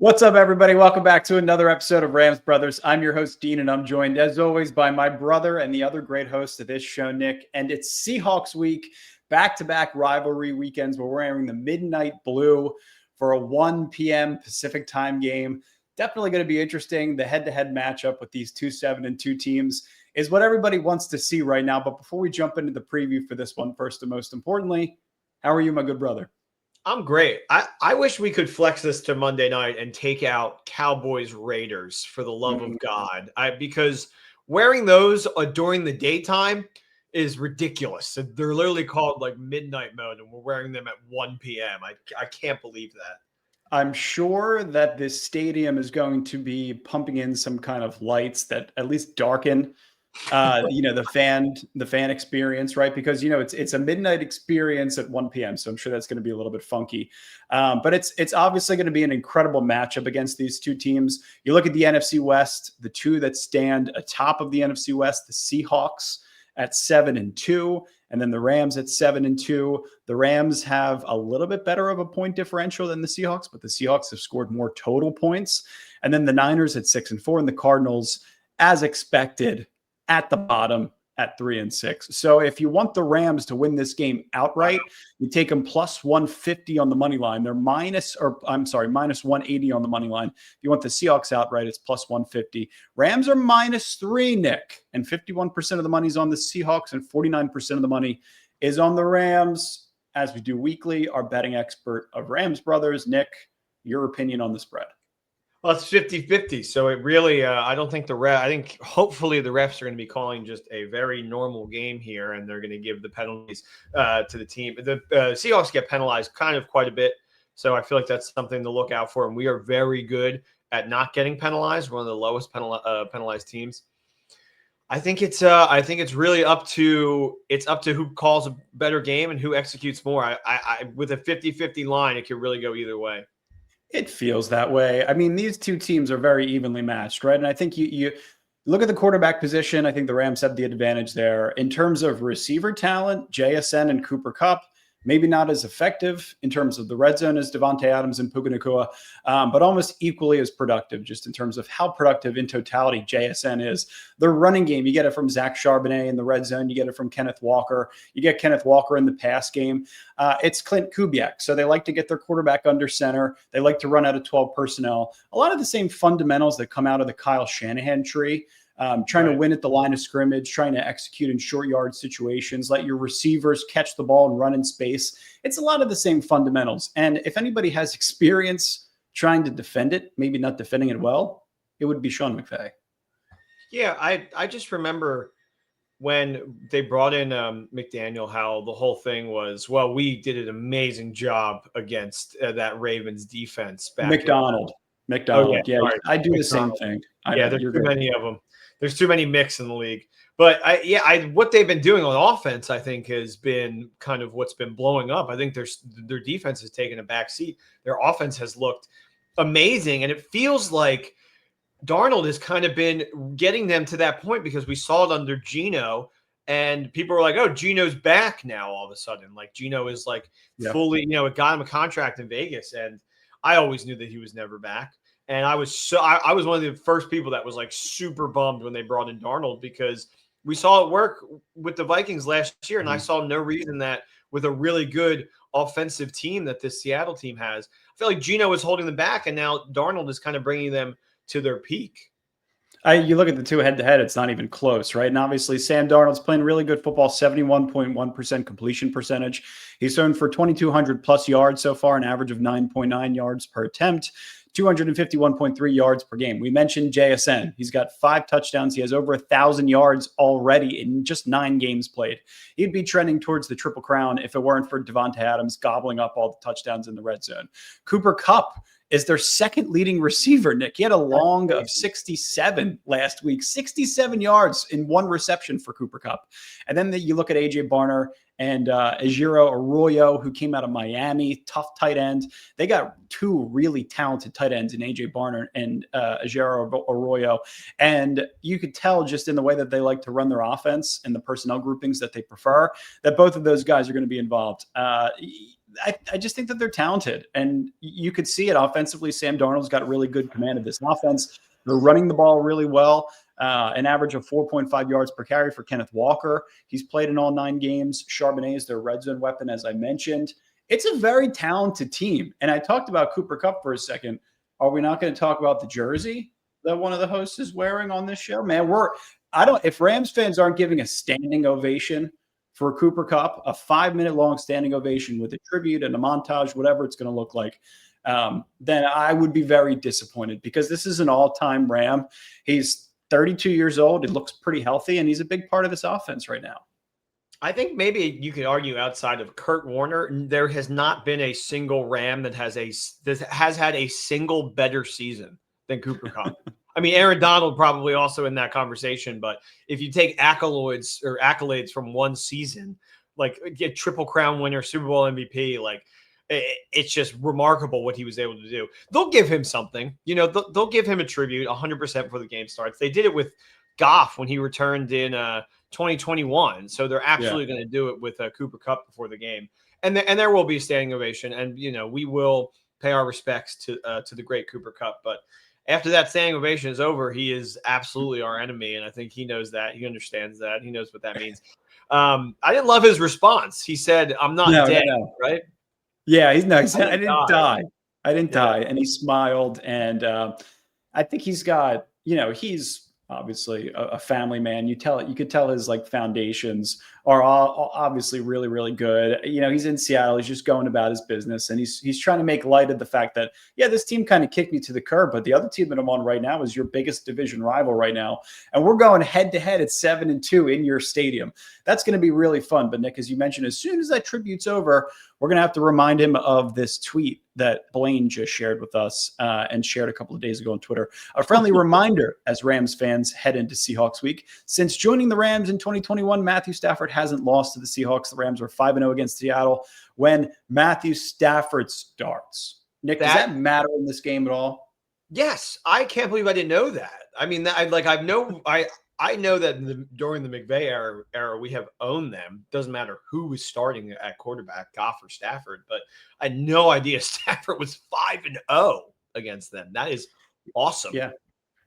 What's up, everybody? Welcome back to another episode of Rams Brothers. I'm your host, Dean, and I'm joined, as always, by my brother and the other great host of this show, Nick. And it's Seahawks week, back-to-back rivalry weekends. We're wearing the midnight blue for a 1 p.m. Pacific time game. Definitely going to be interesting. The head-to-head matchup with these 2-7-2 teams is what everybody wants to see right now. But before we jump into the preview for this one, first and most importantly, how are you, my good brother? I'm great. I wish we could flex this to Monday night and take out Cowboys Raiders for the love of God. Because wearing those during the daytime is ridiculous. They're literally called like midnight mode, and we're wearing them at 1 p.m. I can't believe that. I'm sure that this stadium is going to be pumping in some kind of lights that at least darken the fan experience, right? Because it's a midnight experience at 1 p.m. So I'm sure that's going to be a little bit funky. But it's obviously going to be an incredible matchup against these two teams. You look at the NFC West, the two that stand atop of the NFC West, the Seahawks at 7-2, and then the Rams at 7-2. The Rams have a little bit better of a point differential than the Seahawks, but the Seahawks have scored more total points. And then the Niners at 6-4, and the Cardinals, as expected, at the bottom at 3-6. So if you want the Rams to win this game outright, you take them plus 150 on the money line. They're minus 180 on the money line. If you want the Seahawks outright, it's plus 150. Rams are -3, Nick, and 51% of the money is on the Seahawks and 49% of the money is on the Rams. As we do weekly, our betting expert of Rams Brothers, Nick, your opinion on the spread. Well, it's 50-50. So it really, I don't think I think hopefully the refs are going to be calling just a very normal game here, and they're going to give the penalties to the team. The Seahawks get penalized kind of quite a bit. So I feel like that's something to look out for. And we are very good at not getting penalized. We're one of the lowest penalized teams. I think it's really up to who calls a better game and who executes more. I with a 50-50 line, it could really go either way. It feels that way. I mean, these two teams are very evenly matched, right? And I think you look at the quarterback position. I think the Rams have the advantage there. In terms of receiver talent, JSN and Cooper Kupp, maybe not as effective in terms of the red zone as Devontae Adams and Puka Nacua, but almost equally as productive just in terms of how productive in totality JSN is. The running game, you get it from Zach Charbonnet in the red zone. You get it from Kenneth Walker. You get Kenneth Walker in the pass game. It's Clint Kubiak. So they like to get their quarterback under center. They like to run out of 12 personnel. A lot of the same fundamentals that come out of the Kyle Shanahan tree. Trying to win at the line of scrimmage, trying to execute in short yard situations, let your receivers catch the ball and run in space. It's a lot of the same fundamentals. And if anybody has experience trying to defend it, maybe not defending it well, it would be Sean McVay. Yeah, I just remember when they brought in McDaniel, how the whole thing was, well, we did an amazing job against that Ravens defense back McDonald. Oh, yeah, sorry. I do the same thing. There's too many of them. There's too many mix in the league. But what they've been doing on offense, I think, has been kind of what's been blowing up. I think their defense has taken a back seat. Their offense has looked amazing, and it feels like Darnold has kind of been getting them to that point because we saw it under Geno, and people were like, "Oh, Geno's back now." All of a sudden, like Geno is like fully, it got him a contract in Vegas, and I always knew that he was never back. And I was one of the first people that was like super bummed when they brought in Darnold because we saw it work with the Vikings last year. And I saw no reason that with a really good offensive team that this Seattle team has, I feel like Geno is holding them back. And now Darnold is kind of bringing them to their peak. You look at the two head-to-head, it's not even close, right? And obviously, Sam Darnold's playing really good football, 71.1% completion percentage. He's thrown for 2,200-plus yards so far, an average of 9.9 yards per attempt, 251.3 yards per game. We mentioned JSN. He's got 5 touchdowns. He has over 1,000 yards already in just 9 games played. He'd be trending towards the Triple Crown if it weren't for Devontae Adams gobbling up all the touchdowns in the red zone. Cooper Kupp is their second leading receiver, Nick. He had a long of 67 last week, 67 yards in 1 reception for Cooper Kupp. And then you look at A.J. Barner and Ejiro Arroyo, who came out of Miami, tough tight end. They got 2 really talented tight ends in A.J. Barner and Ejiro Arroyo. And you could tell just in the way that they like to run their offense and the personnel groupings that they prefer, that both of those guys are going to be involved. I just think that they're talented, and you could see it offensively. Sam Darnold's got really good command of this offense. They're running the ball really well. An average of 4.5 yards per carry for Kenneth Walker. He's played in all 9 games. Charbonnet is their red zone weapon, as I mentioned. It's a very talented team. And I talked about Cooper Kupp for a second. Are we not going to talk about the jersey that one of the hosts is wearing on this show? Man, if Rams fans aren't giving a standing ovation for Cooper Kupp, a 5-minute long standing ovation with a tribute and a montage, whatever it's going to look like, then I would be very disappointed, because this is an all-time Ram. He's 32 years old. He looks pretty healthy, and he's a big part of this offense right now. I think maybe you could argue outside of Kurt Warner, there has not been a single Ram that has had a single better season than Cooper Kupp. I mean, Aaron Donald probably also in that conversation, but if you take accolades from one season, like get Triple Crown winner, Super Bowl MVP, like it's just remarkable what he was able to do. They'll give him something, they'll give him a tribute 100% before the game starts. They did it with Goff when he returned in 2021. So they're absolutely going to do it with Cooper Kupp before the game. And there will be a standing ovation, and, we will pay our respects to the great Cooper Kupp. But after that standing ovation is over, he is absolutely our enemy. And I think he knows that. He understands that. He knows what that means. I didn't love his response. He said, "I'm not dead," right? Yeah, he said, I didn't die. I didn't die. And he smiled. And I think he's got, he's obviously a family man. You could tell his foundations are all obviously really, really good. He's in Seattle. He's just going about his business, and he's trying to make light of the fact that, this team kind of kicked me to the curb, but the other team that I'm on right now is your biggest division rival right now. And we're going head to head at 7-2 in your stadium. That's going to be really fun. But Nick, as you mentioned, as soon as that tribute's over, we're going to have to remind him of this tweet that Blaine just shared with us and shared a couple of days ago on Twitter. A friendly reminder as Rams fans head into Seahawks week. Since joining the Rams in 2021, Matthew Stafford hasn't lost to the Seahawks. The Rams were 5-0 against Seattle when Matthew Stafford starts. Nick, does that matter in this game at all? Yes. I can't believe I didn't know that. I mean, I know that during the McVay era, we have owned them. Doesn't matter who was starting at quarterback, Goff or Stafford, but I had no idea Stafford was 5-0 against them. That is awesome.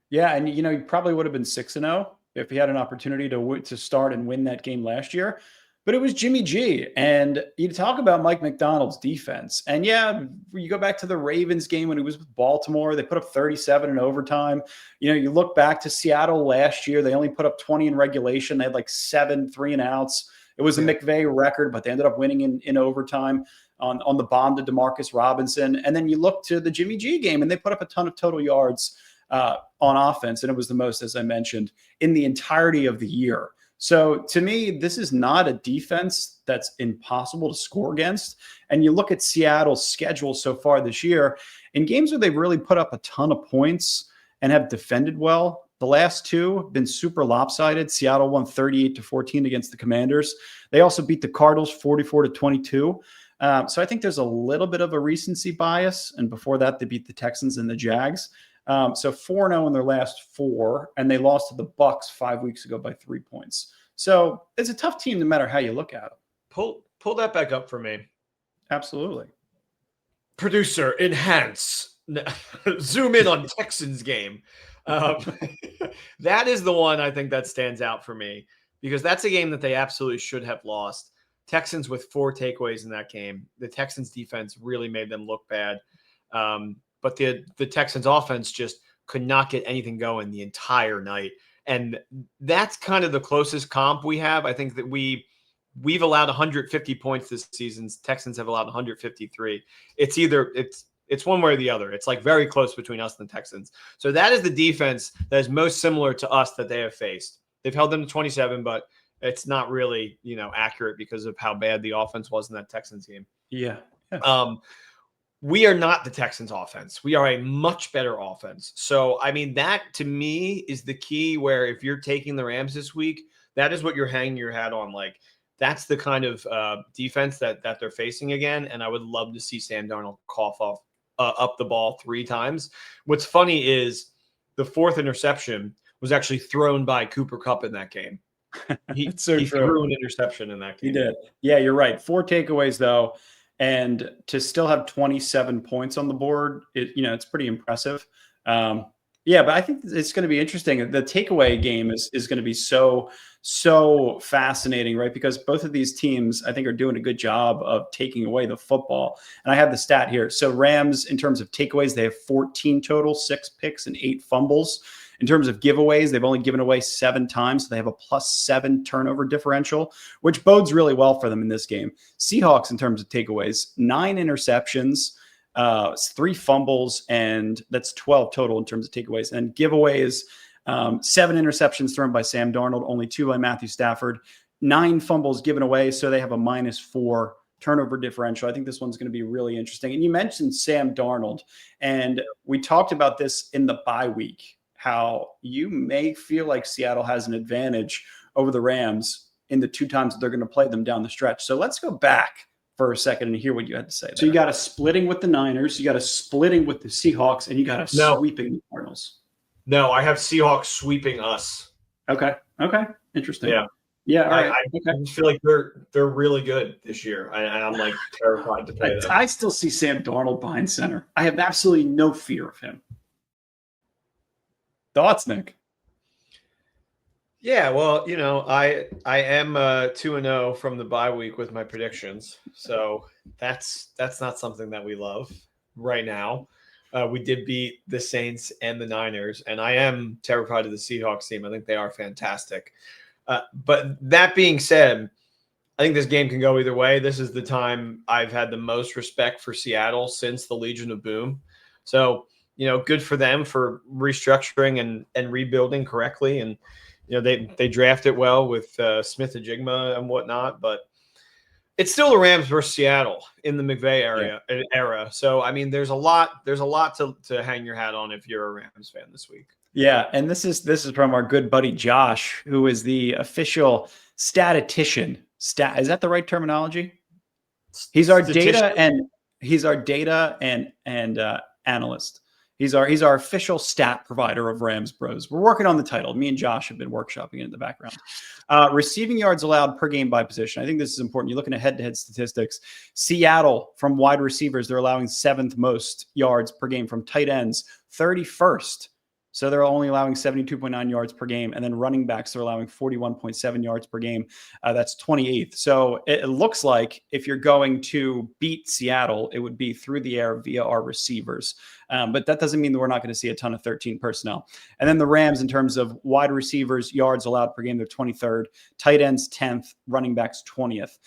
Yeah, and he probably would have been 6-0 if he had an opportunity to start and win that game last year. But it was Jimmy G. And you talk about Mike McDonald's defense. And you go back to the Ravens game when he was with Baltimore. They put up 37 in overtime. You look back to Seattle last year. They only put up 20 in regulation. They had 7 3-and-outs. It was a McVay record, but they ended up winning in overtime on the bomb to Demarcus Robinson. And then you look to the Jimmy G game, and they put up a ton of total yards on offense. And it was the most, as I mentioned, in the entirety of the year. So to me, this is not a defense that's impossible to score against. And you look at Seattle's schedule so far this year, in games where they've really put up a ton of points and have defended well, the last 2 have been super lopsided. Seattle won 38-14 against the Commanders. They also beat the Cardinals 44-22. So I think there's a little bit of a recency bias. And before that, they beat the Texans and the Jags. So 4-0 in their last 4, and they lost to the Bucs 5 weeks ago by 3 points. So it's a tough team no matter how you look at them. Pull that back up for me. Absolutely. Producer, enhance. Zoom in on Texans game. That is the one I think that stands out for me, because that's a game that they absolutely should have lost. Texans with 4 takeaways in that game. The Texans defense really made them look bad. But the Texans offense just could not get anything going the entire night. And that's kind of the closest comp we have. I think that we've allowed 150 points this season. Texans have allowed 153. It's one way or the other. It's very close between us and the Texans. So that is the defense that is most similar to us that they have faced. They've held them to 27, but it's not really, accurate because of how bad the offense was in that Texans game. Yeah. We are not the Texans offense. We are a much better offense. So, I mean, that to me is the key, where if you're taking the Rams this week, that is what you're hanging your hat on. That's the kind of defense that they're facing again. And I would love to see Sam Darnold cough up the ball 3 times. What's funny is the 4th interception was actually thrown by Cooper Kupp in that game. He threw an interception in that game. He did. Yeah, you're right. 4 takeaways, though. And to still have 27 points on the board, it's pretty impressive. Yeah, but I think it's going to be interesting. The takeaway game is going to be so fascinating, right? Because both of these teams, I think, are doing a good job of taking away the football. And I have the stat here. So Rams, in terms of takeaways, they have 14 total, 6 picks and 8 fumbles. In terms of giveaways, they've only given away 7 times. So they have a +7 turnover differential, which bodes really well for them in this game. Seahawks, in terms of takeaways, 9 interceptions, 3 fumbles, and that's 12 total in terms of takeaways. And giveaways, 7 interceptions thrown by Sam Darnold, only 2 by Matthew Stafford, 9 fumbles given away. So they have a -4 turnover differential. I think this one's going to be really interesting. And you mentioned Sam Darnold, and we talked about this in the bye week, how you may feel like Seattle has an advantage over the Rams in the 2 times that they're going to play them down the stretch. So let's go back for a second and hear what you had to say there. So you got a splitting with the Niners, you got a splitting with the Seahawks, and you got a sweeping the Cardinals. No, I have Seahawks sweeping us. Okay. Interesting. Yeah. All right. I just feel like they're really good this year, and I'm like terrified to play them. I still see Sam Darnold behind center. I have absolutely no fear of him. Thoughts, Nick? Yeah, well, I am 2-0 from the bye week with my predictions, so that's not something that we love right now. We did beat the Saints and the Niners, and I am terrified of the Seahawks team. I think they are fantastic. But that being said, I think this game can go either way. This is the time I've had the most respect for Seattle since the Legion of Boom. So, good for them for restructuring and rebuilding correctly. And, they drafted well with Smith-Njigba and whatnot, but it's still the Rams versus Seattle in the McVay era. So, I mean, there's a lot to hang your hat on if you're a Rams fan this week. Yeah, and this is from our good buddy Josh, who is the official statistician. Is that the right terminology? He's our data and analyst. He's our official stat provider of Rams Bros. We're working on the title. Me and Josh have been workshopping it in the background. Receiving yards allowed per game by position. I think this is important. You're looking at head-to-head statistics. Seattle, from wide receivers, they're allowing 7th most yards per game. From tight ends, 31st. So they're only allowing 72.9 yards per game. And then running backs, they're allowing 41.7 yards per game. That's 28th. So it looks like if you're going to beat Seattle, it would be through the air via our receivers. But that doesn't mean that we're not going to see a ton of 13 personnel. And then the Rams, in terms of wide receivers, yards allowed per game, they're 23rd. Tight ends, 10th. Running backs, 20th.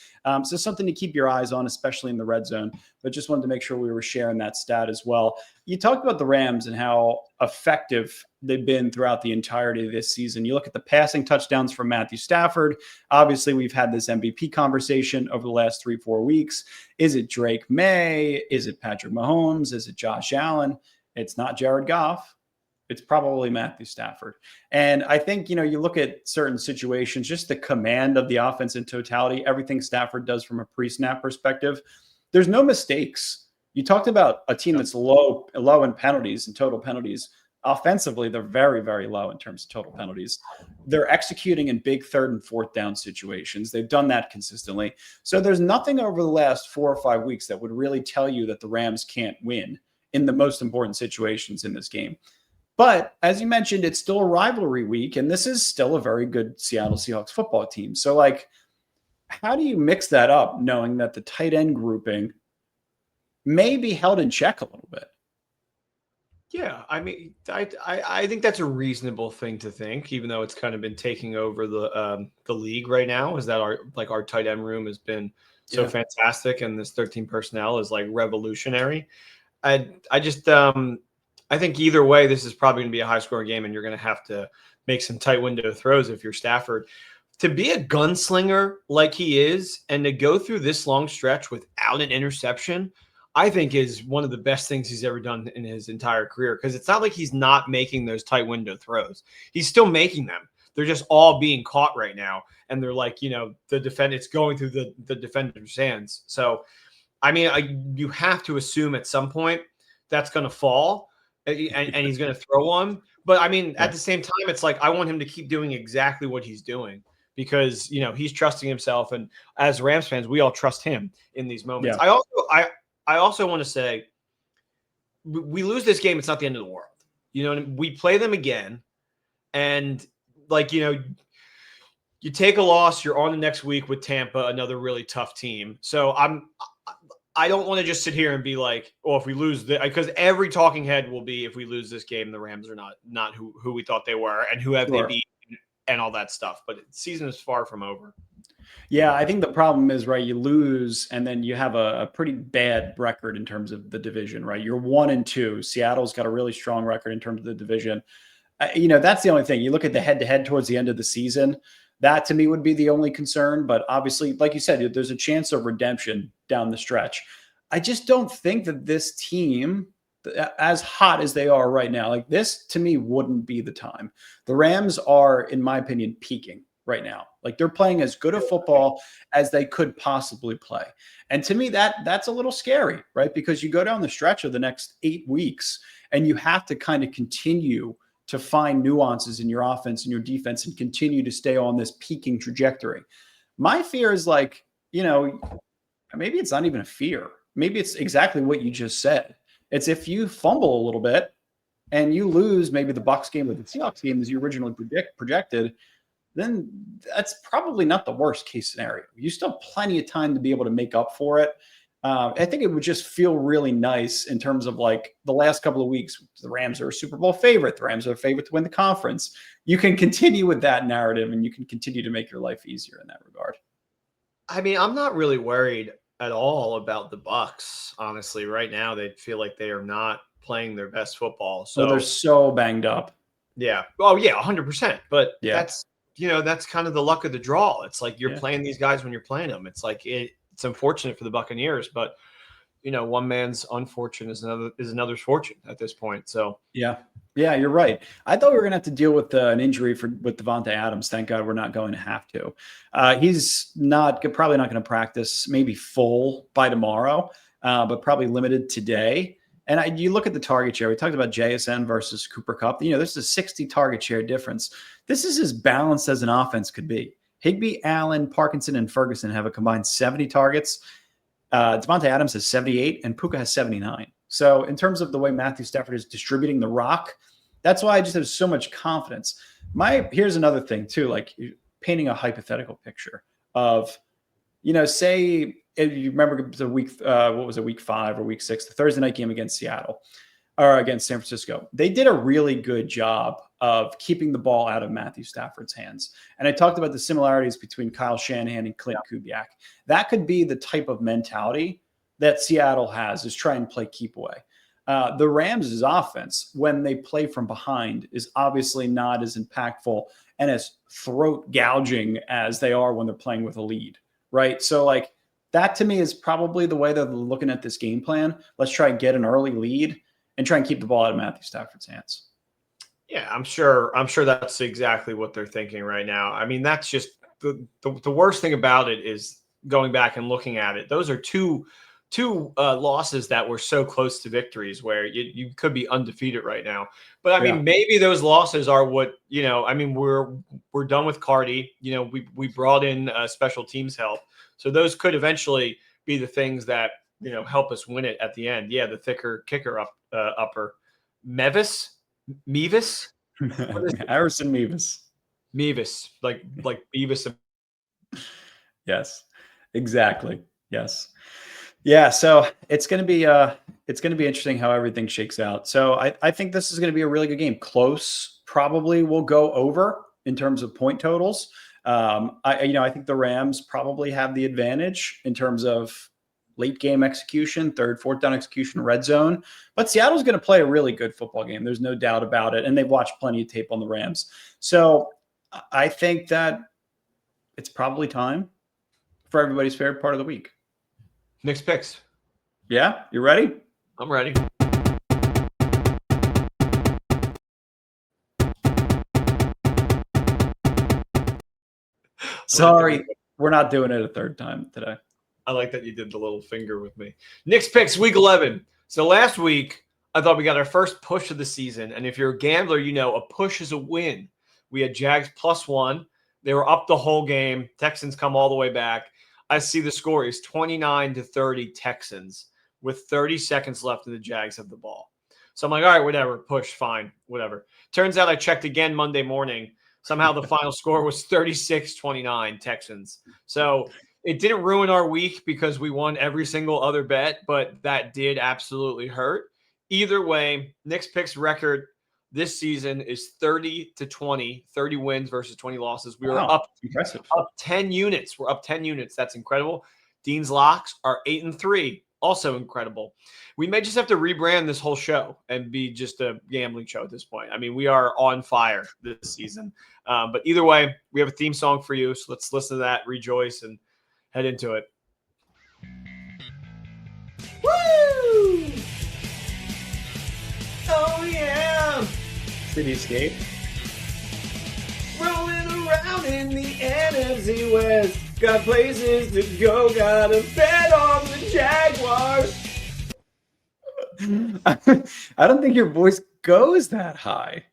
So something to keep your eyes on, especially in the red zone. But just wanted to make sure we were sharing that stat as well. You talked about the Rams and how effective they've been throughout the entirety of this season. You look at the passing touchdowns from Matthew Stafford. Obviously, we've had this MVP conversation over the last 3-4 weeks. Is it Drake May? Is it Patrick Mahomes? Is it Josh Allen? It's not Jared Goff. It's probably Matthew Stafford. And I think, you look at certain situations, just the command of the offense in totality, everything Stafford does from a pre-snap perspective, there's no mistakes. You talked about a team that's low in penalties and total penalties. Offensively, they're very, very low in terms of total penalties. They're executing in big 3rd and 4th down situations. They've done that consistently. So there's nothing over the last 4 or 5 weeks that would really tell you that the Rams can't win in the most important situations in this game. But as you mentioned, it's still a rivalry week, and this is still a very good Seattle Seahawks football team. So, how do you mix that up, knowing that the tight end grouping may be held in check a little bit? Yeah, I mean, I think that's a reasonable thing to think, even though it's kind of been taking over the league right now. Is that our tight end room has been so fantastic, and this 13 personnel is revolutionary. I think either way, this is probably going to be a high scoring game, and you're going to have to make some tight window throws if you're Stafford. To be a gunslinger like he is, and to go through this long stretch without an interception, I think is one of the best things he's ever done in his entire career, because it's not like he's not making those tight window throws. He's still making them. They're just all being caught right now. And they're it's going through the defender's hands. So, I mean, you have to assume at some point that's going to fall and he's going to throw one. But, I mean, at the same time, it's I want him to keep doing exactly what he's doing, because he's trusting himself, and as Rams fans, we all trust him in these moments. Yeah. I also want to say, we lose this game, it's not the end of the world. We play them again, and you take a loss, you're on the next week with Tampa, another really tough team. So I don't want to just sit here and be like, oh, if we lose because every talking head will be, if we lose this game, the Rams are not who we thought they were, and who have they beat, and all that stuff. But the season is far from over. Yeah, I think the problem is, right, you lose and then you have a pretty bad record in terms of the division, right? You're 1-2. Seattle's got a really strong record in terms of the division. That's the only thing. You look at the head-to-head towards the end of the season, that to me would be the only concern. But obviously, like you said, there's a chance of redemption down the stretch. I just don't think that this team, as hot as they are right now, like this to me wouldn't be the time. The Rams are, in my opinion, peaking right now. Like they're playing as good a football as they could possibly play. And to me, that's a little scary, right? Because you go down the stretch of the next 8 weeks and you have to kind of continue to find nuances in your offense and your defense and continue to stay on this peaking trajectory. My fear is maybe it's not even a fear. Maybe it's exactly what you just said. It's if you fumble a little bit and you lose maybe the Bucs game or the Seahawks game as you originally projected, then that's probably not the worst case scenario. You still have plenty of time to be able to make up for it. I think it would just feel really nice in terms of like the last couple of weeks. The Rams are a Super Bowl favorite. The Rams are a favorite to win the conference. You can continue with that narrative and you can continue to make your life easier in that regard. I mean, I'm not really worried at all about the Bucs. Honestly, right now, they feel like they are not playing their best football. So they're so banged up. Yeah. Oh yeah, 100%. But that's kind of the luck of the draw. It's like you're playing these guys when you're playing them. It's like it's unfortunate for the Buccaneers, but one man's unfortune is another's fortune at this point. So yeah, you're right. I thought we were gonna have to deal with an injury with Devontae Adams. Thank God we're not going to have to. He's probably not going to practice, maybe full by tomorrow, but probably limited today. And you look at the target share. We talked about JSN versus Cooper Kupp. There's a 60 target share difference. This is as balanced as an offense could be. Higbee, Allen, Parkinson, and Ferguson have a combined 70 targets. Devontae Adams has 78, and Puka has 79. So in terms of the way Matthew Stafford is distributing the rock, that's why I just have so much confidence. Here's another thing too, like painting a hypothetical picture of, say if you remember the week 5 or week 6, the Thursday night game against Seattle or against San Francisco. They did a really good job of keeping the ball out of Matthew Stafford's hands. And I talked about the similarities between Kyle Shanahan and Clint Kubiak. That could be the type of mentality that Seattle has, is try and play keep away. The Rams' offense, when they play from behind, is obviously not as impactful and as throat gouging as they are when they're playing with a lead, right? So like that to me is probably the way they're looking at this game plan. Let's try and get an early lead and try and keep the ball out of Matthew Stafford's hands. Yeah, I'm sure that's exactly what they're thinking right now. I mean, that's just the worst thing about it is going back and looking at it. Those are two losses that were so close to victories where you could be undefeated right now. But I mean, maybe those losses are what, I mean, we're done with Cardi. We brought in special teams help. So those could eventually be the things that, help us win it at the end. Yeah, the thicker kicker upper. Mevis? Harrison Mevis, like Beavis. Yes, exactly. Yes. Yeah. So it's going to be interesting how everything shakes out. So I think this is going to be a really good game. Close, probably will go over in terms of point totals. I think the Rams probably have the advantage in terms of late game execution, third, fourth down execution, red zone. But Seattle's going to play a really good football game. There's no doubt about it. And they've watched plenty of tape on the Rams. So I think that it's probably time for everybody's favorite part of the week. Nick's picks. Yeah, you ready? I'm ready. Sorry, we're not doing it a third time today. I like that you did the little finger with me. Nick's picks, week 11. So last week, I thought we got our first push of the season. And if you're a gambler, a push is a win. We had Jags +1. They were up the whole game. Texans come all the way back. I see the score is 29-30 Texans with 30 seconds left and the Jags have the ball. So I'm like, all right, whatever, push, fine, whatever. Turns out I checked again Monday morning. Somehow the final score was 36-29 Texans. So it didn't ruin our week because we won every single other bet, but that did absolutely hurt. Either way, Nick's picks record this season is 30-20, 30 wins versus 20 losses. We were up 10 units. We're up 10 units. That's incredible. Dean's locks are 8-3. Also incredible. We may just have to rebrand this whole show and be just a gambling show at this point. I mean, we are on fire this season. But either way, we have a theme song for you. So let's listen to that, rejoice, and head into it. Woo! Oh, yeah. Cityscape. Rolling around in the NFC West. Got places to go. Gotta bet on the Jaguars. I don't think your voice goes that high.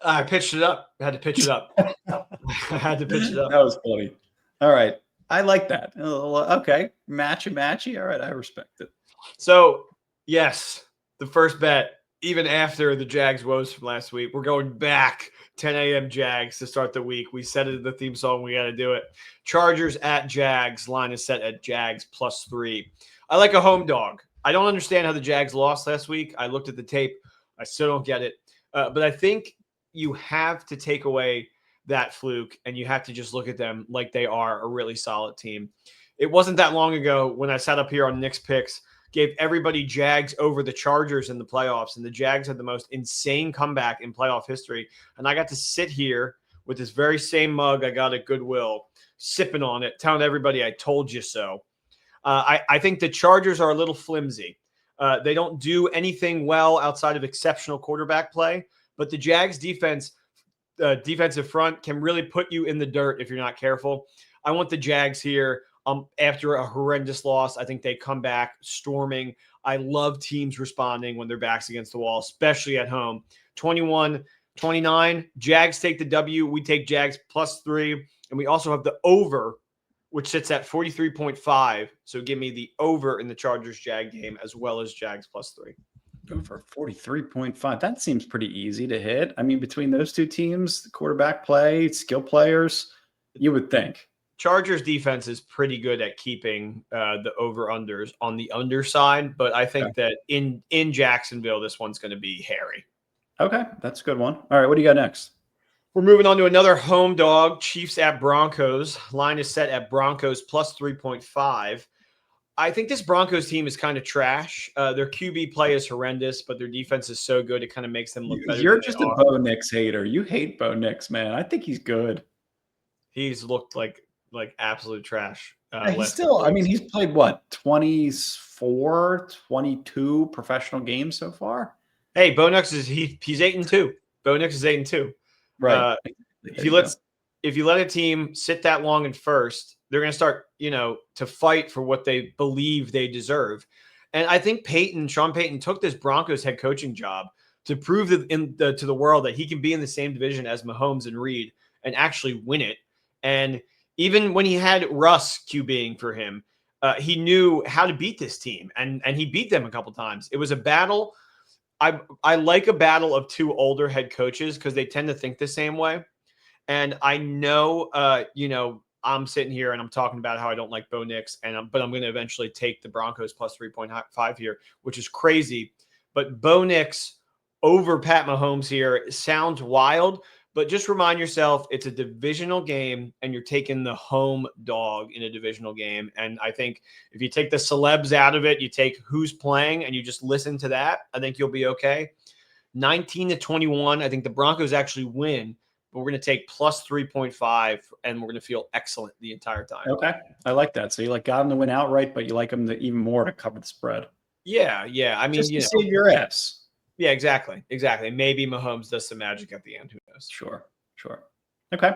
I pitched it up. I had to pitch it up. I had to pitch it up. That was funny. All right. I like that. Okay. Matchy. All right. I respect it. So, yes, the first bet, even after the Jags woes from last week, we're going back 10 a.m. Jags to start the week. We said it in the theme song. We got to do it. Chargers at Jags. Line is set at Jags +3. I like a home dog. I don't understand how the Jags lost last week. I looked at the tape. I still don't get it. But I think you have to take away that fluke and you have to just look at them like they are a really solid team. It wasn't that long ago when I sat up here on Nick's Picks, gave everybody Jags over the Chargers in the playoffs, and the Jags had the most insane comeback in playoff history. And I got to sit here with this very same mug I got at Goodwill, sipping on it, telling everybody I told you so. I think the Chargers are a little flimsy. They don't do anything well outside of exceptional quarterback play, but the Jags defensive front can really put you in the dirt if you're not careful. I want the Jags here. After a horrendous loss, I think they come back storming. I love teams responding when their backs against the wall, especially at home. 21-29, Jags take the W. We take Jags +3. And we also have the over, which sits at 43.5. So give me the over in the Chargers-Jag game as well as Jags +3. Over 43.5. That seems pretty easy to hit. I mean, between those two teams, the quarterback play, skill players, you would think. Chargers defense is pretty good at keeping the over-unders on the underside, but I think that in Jacksonville, this one's going to be hairy. Okay, that's a good one. All right, what do you got next? We're moving on to another home dog, Chiefs at Broncos. Line is set at Broncos +3.5. I think this Broncos team is kind of trash. Their QB play is horrendous, but their defense is so good it kind of makes them look better. You're just a Bo Nix hater. You hate Bo Nix, man. I think he's good. He's looked like absolute trash. He's still, I mean, he's played what, 24, 22 professional games so far? Hey, Bo Nix he's 8-2. Bo Nix is 8-2. Right. If you let a team sit that long in first, they're going to start, to fight for what they believe they deserve. And I think Sean Payton took this Broncos head coaching job to prove to the world that he can be in the same division as Mahomes and Reed and actually win it. And even when he had Russ QBing for him, he knew how to beat this team, and he beat them a couple times. It was a battle. I like a battle of two older head coaches because they tend to think the same way. And I know, I'm sitting here and I'm talking about how I don't like Bo Nix, but I'm going to eventually take the Broncos +3.5 here, which is crazy. But Bo Nix over Pat Mahomes here sounds wild. But just remind yourself, it's a divisional game, and you're taking the home dog in a divisional game. And I think if you take the celebs out of it, you take who's playing, and you just listen to that, I think you'll be okay. 19-21, I think the Broncos actually win, but we're going to take +3.5, and we're going to feel excellent the entire time. Okay, I like that. So you got them to win outright, but you like them to even more to cover the spread. Yeah. I mean, just to save your ass. Yeah, exactly. Maybe Mahomes does some magic at the end. Who knows? Sure. Okay.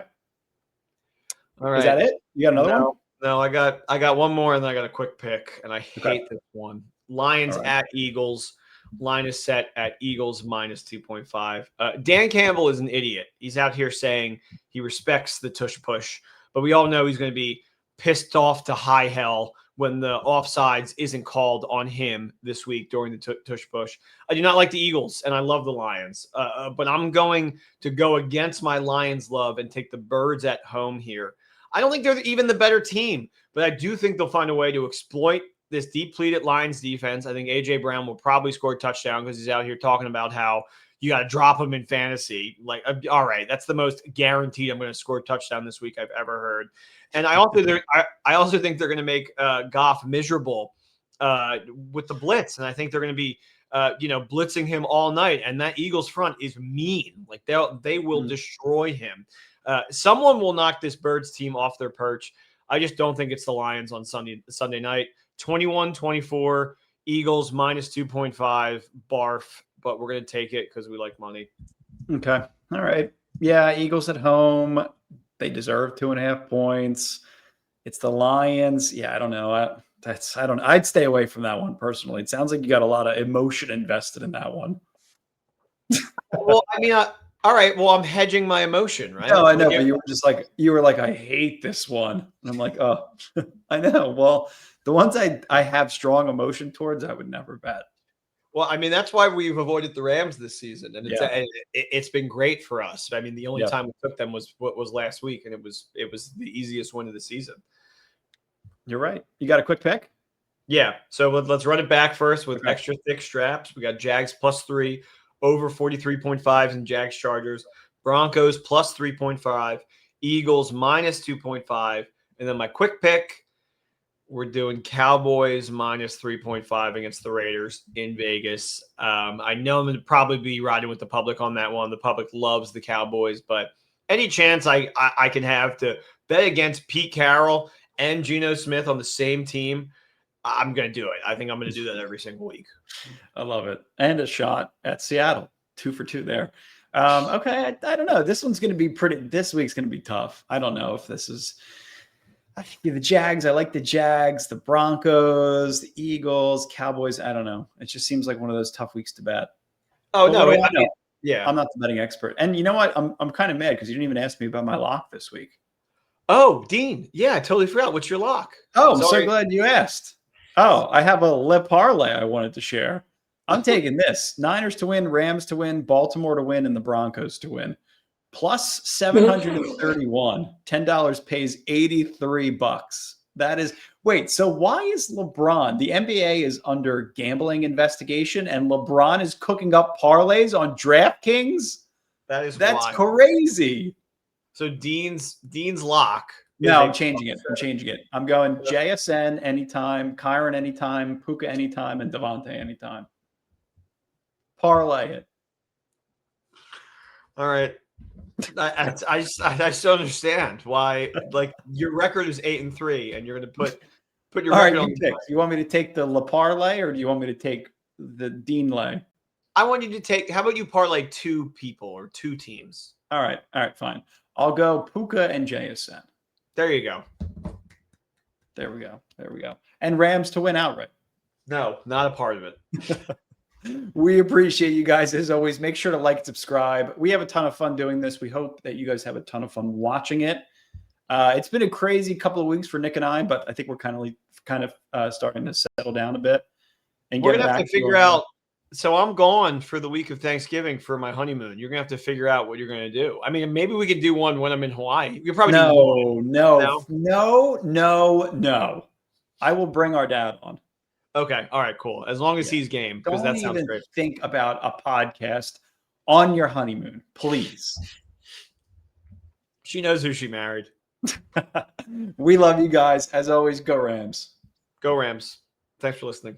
All right. Is that it? You got another one? No, I got one more, and then I got a quick pick, and I hate this one. Lions at Eagles. Line is set at Eagles minus 2.5. Dan Campbell is an idiot. He's out here saying he respects the tush push, but we all know he's going to be pissed off to high hell when the offsides isn't called on him this week during the tush push. I do not like the Eagles, and I love the Lions, but I'm going to go against my Lions love and take the Birds at home here. I don't think they're even the better team, but I do think they'll find a way to exploit this depleted Lions defense. I think A.J. Brown will probably score a touchdown because he's out here talking about how you got to drop him in fantasy. Like, all right, that's the most guaranteed I'm going to score a touchdown this week I've ever heard. And I also think they're going to make Goff miserable with the blitz, and I think they're going to be blitzing him all night. And that Eagles front is mean; like they will destroy him. Someone will knock this Birds team off their perch. I just don't think it's the Lions on Sunday night. 21-24, Eagles minus 2.5. Barf, but we're going to take it because we like money. Okay, all right, yeah, Eagles at home. They deserve 2.5 points. It's the Lions. Yeah, I don't know. I'd stay away from that one personally. It sounds like you got a lot of emotion invested in that one. Well, I mean, all right. Well, I'm hedging my emotion, right? No, I know, but you were like, I hate this one. And I'm like, oh, I know. Well, the ones I have strong emotion towards, I would never bet. Well, I mean, that's why we've avoided the Rams this season, and it's been great for us. I mean, the only time we took them was last week, and it was the easiest win of the season. You're right. You got a quick pick? Yeah. So let's run it back first with extra thick straps. We got Jags +3, over 43.5 in Jags Chargers, Broncos +3.5, Eagles minus 2.5, and then my quick pick. We're doing Cowboys minus 3.5 against the Raiders in Vegas. I know I'm going to probably be riding with the public on that one. The public loves the Cowboys, but any chance I can have to bet against Pete Carroll and Geno Smith on the same team, I'm going to do it. I think I'm going to do that every single week. I love it. And a shot at Seattle. 2 for 2 there. Okay, I don't know. This week's going to be tough. I don't know if this is – the Jags. I like the Jags, the Broncos, the Eagles, Cowboys. I don't know. It just seems like one of those tough weeks to bet. Oh, but no. I'm not the betting expert. And you know what? I'm kind of mad because you didn't even ask me about my lock this week. Oh, Dean. Yeah, I totally forgot. What's your lock? Oh, I'm so glad you asked. Oh, I have a Le Parlay I wanted to share. I'm taking this. Niners to win, Rams to win, Baltimore to win, and the Broncos to win. Plus 731. $10 pays $83. That is so why is LeBron? The NBA is under gambling investigation, and LeBron is cooking up parlays on DraftKings. That's wild. Crazy. So Dean's lock. No, I'm changing it. I'm going JSN anytime, Kyron anytime, Puka anytime, and Devontae anytime. Parlay it. All right. I still understand why. Like, your record is 8-3, and you're going to put your record on. You want me to take the Le Parlay, or do you want me to take the Dean Lay? I want you to take. How about you parlay 2 people or 2 teams? All right, fine. I'll go Puka and JSN. There you go. There we go. And Rams to win outright. No, not a part of it. We appreciate you guys as always. Make sure to like and subscribe. We have a ton of fun doing this. We hope that you guys have a ton of fun watching it. It's been a crazy couple of weeks for Nick and I, but I think we're kind of starting to settle down a bit. And we're gonna have to figure out. So I'm gone for the week of Thanksgiving for my honeymoon. You're gonna have to figure out what you're gonna do. I mean, maybe we could do one when I'm in Hawaii. You probably No. I will bring our dad on. Okay. All right, cool. As long as he's game, because that sounds great. Think about a podcast on your honeymoon, please. She knows who she married. We love you guys. As always, go Rams. Go Rams. Thanks for listening.